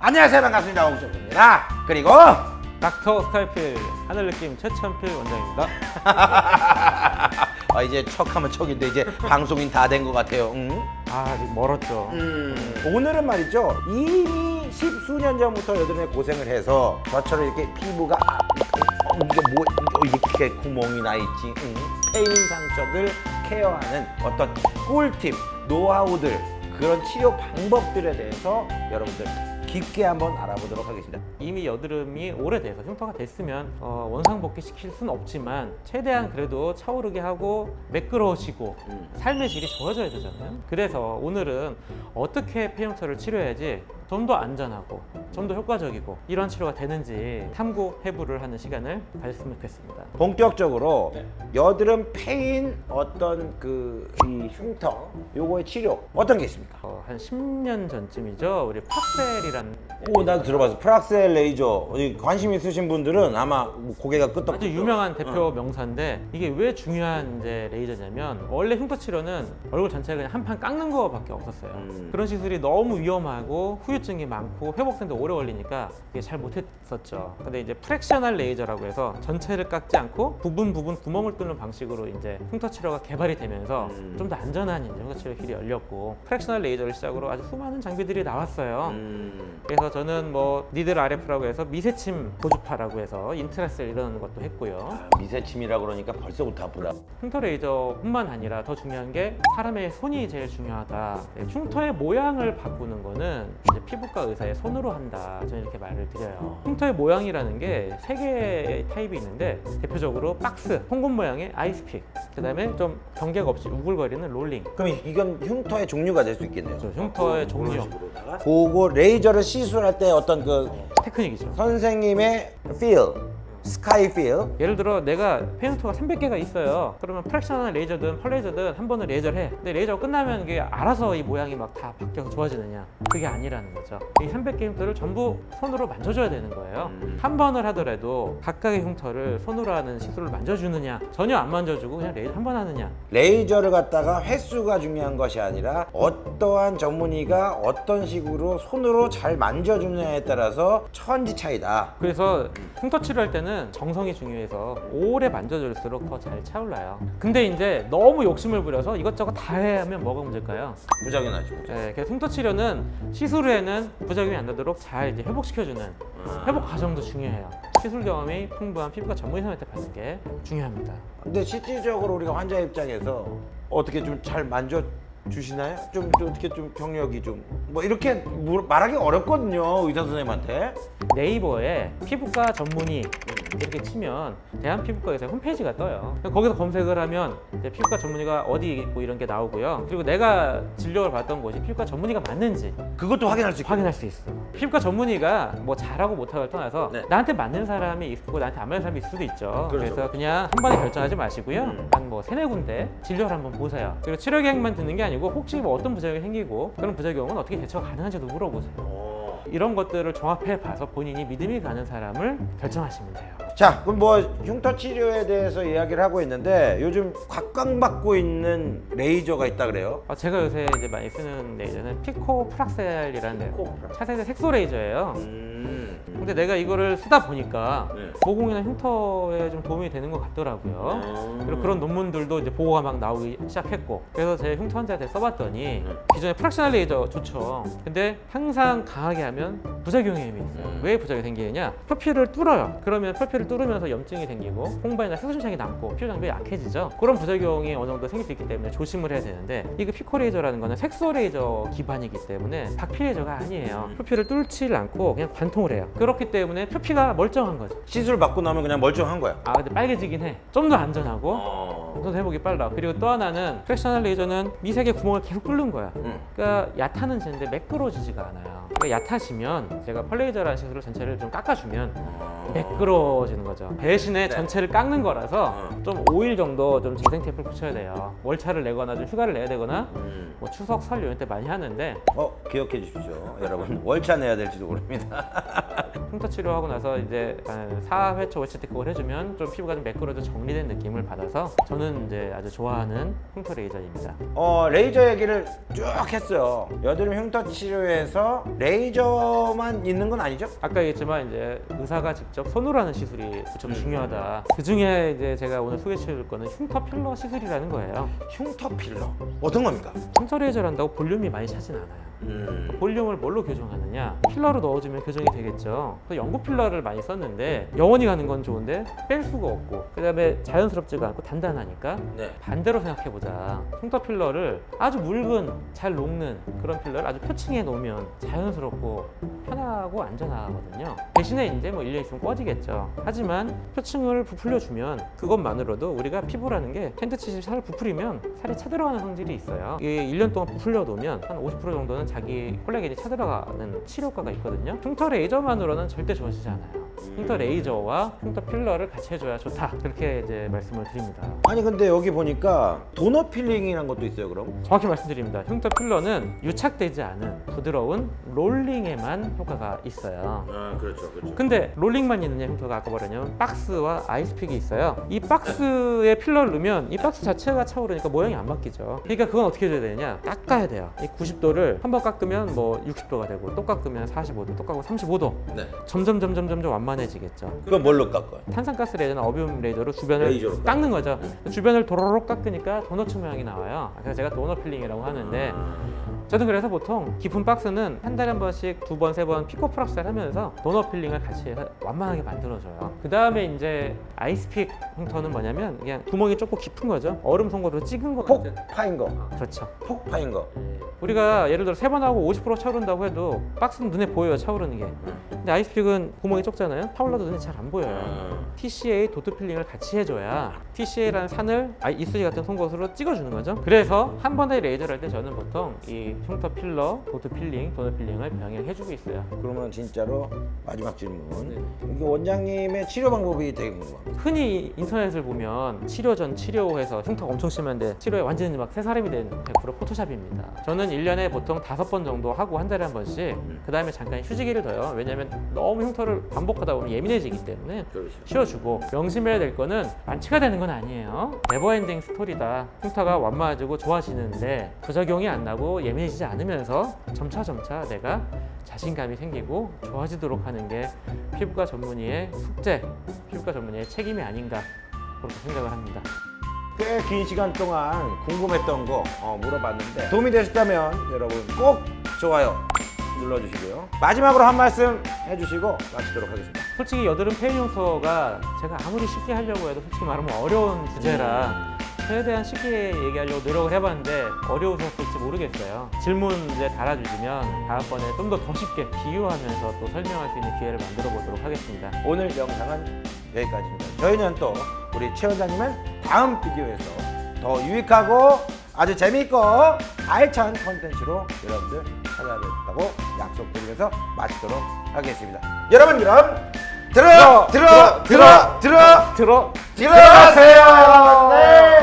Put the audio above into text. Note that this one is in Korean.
안녕하세요, 반갑습니다. 옥정입니다. 그리고 닥터 스카이필 하늘느낌 최천필 원장입니다. 이제 척하면 척인데 이제 방송인 다 된 것 같아요. 아직 멀었죠. 오늘은 말이죠, 이미 십수년 전부터 여드름에 고생을 해서 저처럼 이렇게 피부가 이렇게 구멍이 나 있지, 페인 상처들 케어하는 어떤 꿀팁, 노하우들, 그런 치료 방법들에 대해서 여러분들 깊게 한번 알아보도록 하겠습니다. 이미 여드름이 오래돼서 흉터가 됐으면 원상복귀 시킬 수는 없지만 최대한 그래도 차오르게 하고 매끄러워지고 삶의 질이 좋아져야 되잖아요. 그래서 오늘은 어떻게 폐흉터를 치료해야지 좀 더 안전하고 좀 더 효과적이고 이런 치료가 되는지 탐구 해부를 하는 시간을 가졌으면 좋겠습니다. 본격적으로 여드름 페인 어떤 이 흉터 요거의 치료 어떤 게 있습니까? 한 10년 전쯤이죠. 우리 팍셀이라는 나도 들어봤어. 프락셀 레이저. 관심 있으신 분들은 아마 고개가 끄덕끄덕. 아주 유명한 대표 명사인데 이게 왜 중요한 이제 레이저냐면 원래 흉터 치료는 얼굴 전체를 그냥 한 판 깎는 거밖에 없었어요. 그런 시술이 너무 위험하고 후유증이 많고 회복되는데 오래 걸리니까 이게 잘 못했었죠. 근데 이제 프랙셔널 레이저라고 해서 전체를 깎지 않고 부분 구멍을 뚫는 방식으로 이제 흉터 치료가 개발이 되면서 좀 더 안전한 이제 흉터 치료 길이 열렸고 프랙셔널 레이저를 시작으로 아주 수많은 장비들이 나왔어요. 그래서 저는 뭐 니들 RF라고 해서 미세침 고주파라고 해서 인트라셀 이런 것도 했고요. 미세침이라 그러니까 벌써부터 아프다. 흉터 레이저뿐만 아니라 더 중요한 게 사람의 손이 제일 중요하다. 흉터의 모양을 바꾸는 거는 이제 피부과 의사의 손으로 한다. 저는 이렇게 말을 드려요. 흉터의 모양이라는 게 세 개의 타입이 있는데 대표적으로 박스, 홍금 모양의 아이스픽, 그다음에 좀 경계가 없이 우글거리는 롤링. 그럼 이건 흉터의 종류가 될 수 있겠네요. 흉터의 종류, 그거 레이저를 시술할 때 어떤 테크닉이죠. 선생님의 feel, 스카이 feel. 예를 들어 내가 폐흉터가 300개가 있어요. 그러면 프랙셔널 레이저든 펄레이저든 한 번은 레이저를 해. 근데 레이저가 끝나면 이게 알아서 이 모양이 막 다 바뀌어서 좋아지느냐? 그게 아니라는 거죠. 이 300개 흉터를 전부 손으로 만져줘야 되는 거예요. 한 번을 하더라도 각각의 흉터를 손으로 하는 시술을 만져주느냐? 전혀 안 만져주고 그냥 레이저 한 번 하느냐? 레이저를 갖다가 횟수가 중요한 것이 아니라 어떠한 전문의가 어떤 식으로 손으로 잘 만져주느냐에 따라서 천지 차이다. 그래서 흉터 치료할 때는 정성이 중요해서 오래 만져줄수록 더 잘 차올라요. 근데 이제 너무 욕심을 부려서 이것저것 다 하면 뭐가 문제일까요? 부작용 나죠. 네, 그래서 흉터 치료는 시술 후에는 부작용이 안 나도록 잘 이제 회복시켜주는 회복 과정도 중요해요. 시술 경험이 풍부한 피부과 전문의 선한테 받는 게 중요합니다. 근데 실질적으로 우리가 환자 입장에서 어떻게 좀 잘 만져 주시나요? 좀 어떻게 좀 경력이 좀 뭐 이렇게 말하기 어렵거든요, 의사 선생님한테. 네이버에 피부과 전문의 이렇게 치면 대한피부과에서 홈페이지가 떠요. 거기서 검색을 하면 이제 피부과 전문의가 어디 있고 이런 게 나오고요. 그리고 내가 진료를 받던 곳이 피부과 전문의가 맞는지 그것도 확인할 수 있고. 확인할 수 있어. 피부과 전문의가 뭐 잘하고 못하고를 떠나서 네. 나한테 맞는 사람이 있고 나한테 안 맞는 사람이 있을 수도 있죠. 그렇죠. 그래서 그냥 한 번에 결정하지 마시고요. 한 뭐 3-4군데 진료를 한번 보세요. 그리고 치료 계획만 듣는 게 아니고 혹시 뭐 어떤 부작용이 생기고 그런 부작용은 어떻게 대처가 가능한지도 물어보세요. 이런 것들을 종합해 봐서 본인이 믿음이 가는 사람을 결정하시면 돼요. 자, 그럼 뭐 흉터 치료에 대해서 이야기를 하고 있는데 요즘 각광받고 있는 레이저가 있다 그래요. 제가 요새 이제 많이 쓰는 레이저는 피코 프락셀이라는 차세대 색소 레이저예요. 근데 내가 이거를 쓰다 보니까 모공이나 흉터에 좀 도움이 되는 것 같더라고요. 그리고 그런 논문들도 이제 보고가 막 나오기 시작했고, 그래서 제 흉터 환자한테 써봤더니 기존에 프락셔널 레이저 좋죠. 근데 항상 강하게 하면 부작용이 있어요. 왜 부작용이 생기느냐? 표피를 뚫어요. 그러면 표피를 뚫으면서 염증이 생기고 홍반이나 세수심장이 남고 피부 장벽이 약해지죠. 그런 부작용이 어느 정도 생길 수 있기 때문에 조심을 해야 되는데, 이거 피코 레이저라는 거는 색소 레이저 기반이기 때문에 박피 레이저가 아니에요. 표피를 뚫지 않고 그냥 관통을 해요. 그렇기 때문에 표피가 멀쩡한 거죠. 시술 받고 나면 그냥 멀쩡한 거야. 근데 빨개지긴 해. 좀 더 안전하고 좀 더 회복이 빨라. 그리고 또 하나는 프랙셔널 레이저는 미세계 구멍을 계속 뚫는 거야. 그러니까 얕아는 지는데 매끄러지지가 않아요. 그러니까 얕아지면 제가 펄레이저라는 시술을 전체를 좀 깎아주면 매끄러워지는 거죠. 대신에 전체를 깎는 거라서 좀 5일 정도 좀 재생 테이프를 붙여야 돼요. 월차를 내거나 좀 휴가를 내야 되거나 뭐 추석 설 이런 때 많이 하는데 기억해 주십시오, 여러분. 월차 내야 될지도 모릅니다. 흉터 치료하고 나서 이제 한 4회차 웨치 테크를 해주면 좀 피부가 좀 매끄러져 정리된 느낌을 받아서 저는 이제 아주 좋아하는 흉터 레이저입니다. 레이저 얘기를 쭉 했어요. 여드름 흉터 치료에서 레이저만 있는 건 아니죠? 아까 얘기했지만 이제 의사가 직접 손으로 하는 시술이 무척 중요하다. 그 중에 이제 제가 오늘 소개시켜줄 거는 흉터 필러 시술이라는 거예요. 흉터 필러 어떤 겁니까? 흉터 레이저를 한다고 볼륨이 많이 차진 않아요. 볼륨을 뭘로 교정하느냐? 필러로 넣어주면 교정이 되겠죠. 그래서 연고 필러를 많이 썼는데 영원히 가는 건 좋은데 뺄 수가 없고 그다음에 자연스럽지가 않고 단단하니까 네. 반대로 생각해보자. 흉터 필러를 아주 묽은 잘 녹는 그런 필러를 아주 표층에 놓으면 자연스럽고 편하고 안전하거든요. 대신에 이제 뭐 1년 있으면 꺼지겠죠. 하지만 표층을 부풀려주면 그것만으로도 우리가 피부라는 게 캔드치즈 살을 부풀리면 살이 차들어가는 성질이 있어요. 이게 1년 동안 부풀려 놓으면 한 50% 정도는 자기 콜라겐이 차들어가는 치료효과가 있거든요. 흉터 레이저만으로는 절대 좋아지지 않아요. 흉터 레이저와 흉터 필러를 같이 해줘야 좋다. 그렇게 이제 말씀을 드립니다. 아니 근데 여기 보니까 도넛 필링이라는 것도 있어요. 그럼 정확히 말씀드립니다. 흉터 필러는 유착되지 않은 부드러운 롤링에만 효과가 있어요. 그렇죠. 근데 롤링만 있느냐 흉터가 아까 말하냐면 박스와 아이스픽이 있어요. 이 박스에 필러를 넣으면 이 박스 자체가 차오르니까 모양이 안 바뀌죠. 그러니까 그건 어떻게 해줘야 되냐? 깎아야 돼요. 이 90도를 한번 깎으면 뭐 60도가 되고 또 깎으면 45도, 또 깎으면 35도. 네. 점점 완만해지겠죠. 그건 뭘로 깎아요? 탄산가스 레이저나 어비움 레이저로 주변을 레이저로 깎는 거죠. 주변을 도로록 깎으니까 도넛 모양이 나와요. 그래서 제가 도넛 필링이라고 하는데 저는 그래서 보통 깊은 박스는 한 달에 한 번씩 2번, 3번 피코 프락스를 하면서 도넛 필링을 같이 해서 완만하게 만들어줘요. 그 다음에 이제 아이스픽 흉터는 뭐냐면 그냥 구멍이 조금 깊은 거죠. 얼음 송곳으로 찍은 거 폭 같은. 파인 거. 그렇죠. 폭 파인 거. 우리가 예를 들어 3번 하고 50% 차오른다고 해도 박스는 눈에 보여요, 차오르는 게. 근데 아이스픽은 구멍이 좁잖아요. 타올라도 눈에 잘 안 보여요. TCA 도트 필링을 같이 해줘야 TCA라는 산을 이쑤시 같은 송곳으로 찍어주는 거죠. 그래서 한 번에 레이저를 할 때 저는 보통 이 흉터 필러, 도트 필링, 도넛 필링을 병행해주고 있어요. 그러면 진짜로 마지막 질문. 이게 원장님의 치료 방법이 되게 궁금합니다. 흔히 인터넷을 보면 치료 전 치료해서 흉터가 엄청 심한데 치료에 완전히 막 새 사람이 된 100% 포토샵입니다. 저는 1년에 보통 5번 정도 하고 한 달에 한 번씩 그 다음에 잠깐 휴지기를 둬요. 왜냐면 너무 흉터를 반복하다 보면 예민해지기 때문에 쉬어주고 명심해야 될 거는 완치가 되는 건 아니에요. 네버엔딩 스토리다. 흉터가 완만해지고 좋아지는데 부작용이 안 나고 예민해지지 않으면서 점차 내가 자신감이 생기고 좋아지도록 하는 게 피부과 전문의의 숙제, 피부과 전문의의 책임이 아닌가 그렇게 생각을 합니다. 꽤 긴 시간 동안 궁금했던 거 물어봤는데 도움이 되셨다면 여러분 꼭 좋아요 눌러주시고요. 마지막으로 한 말씀 해주시고 마치도록 하겠습니다. 솔직히 여드름 페인 흉터가 제가 아무리 쉽게 하려고 해도 솔직히 말하면 어려운 주제라 최대한 쉽게 얘기하려고 노력을 해봤는데 어려우셨을지 모르겠어요. 질문 이제 달아주시면 다음번에 좀 더 쉽게 비유하면서 또 설명할 수 있는 기회를 만들어 보도록 하겠습니다. 오늘 영상은 여기까지입니다. 저희는 또 우리 최 원장님은 다음 비디오에서 더 유익하고 아주 재미있고 알찬 컨텐츠로 여러분들 찾아뵙다고 약속드리면서 마치도록 하겠습니다. 여러분 그럼 들어가세요. 네.